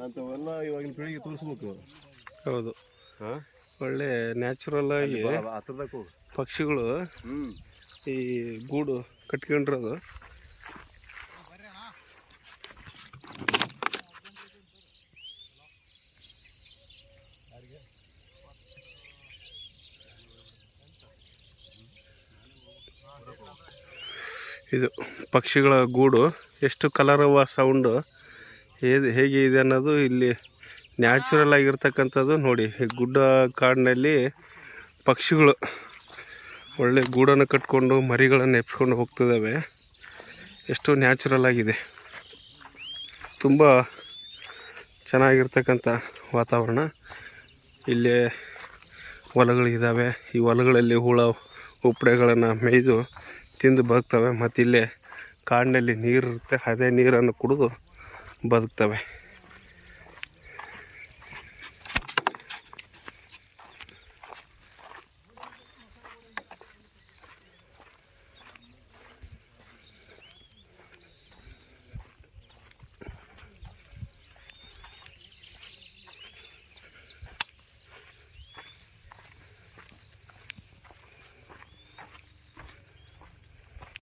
ಅಂತವೆಲ್ಲ ಇವಾಗಿನ ಪೀಳಿಗೆ ತೋರಿಸ್ಬೇಕು. ಹೌದು, ಒಳ್ಳೆ ನ್ಯಾಚುರಲ್ ಆಗಿ ಪಕ್ಷಿಗಳು ಈ ಗೂಡು ಕಟ್ಕೊಂಡಿರೋದು. ಇದು ಪಕ್ಷಿಗಳ ಗೂಡು. ಎಷ್ಟು ಕಲರವ ಸೌಂಡು ಹೇಗೆ ಇದೆ ಅನ್ನೋದು ಇಲ್ಲಿ ನ್ಯಾಚುರಲ್ ಆಗಿರ್ತಕ್ಕಂಥದ್ದು ನೋಡಿ. ಈ ಗುಡ್ಡ ಕಾಡಿನಲ್ಲಿ ಪಕ್ಷಿಗಳು ಒಳ್ಳೆ ಗೂಡನ್ನು ಕಟ್ಕೊಂಡು ಮರಿಗಳನ್ನು ಎಪ್ಸ್ಕೊಂಡು ಹೋಗ್ತಿದ್ದಾವೆ. ಎಷ್ಟು ನ್ಯಾಚುರಲ್ ಆಗಿದೆ, ತುಂಬ ಚೆನ್ನಾಗಿರ್ತಕ್ಕಂಥ ವಾತಾವರಣ. ಇಲ್ಲೇ ಹೊಲಗಳಿದ್ದಾವೆ. ಈ ಹೊಲಗಳಲ್ಲಿ ಹುಳ ಉಪ್ಪಡೆಗಳನ್ನು ಮೇಯ್ದು ತಿಂದು ಬದುಕ್ತವೆ. ಮತ್ತು ಇಲ್ಲೇ ಕಾಡಿನಲ್ಲಿ ನೀರಿರುತ್ತೆ, ಅದೇ ನೀರನ್ನು ಕುಡಿದು ಬದುಕ್ತವೆ.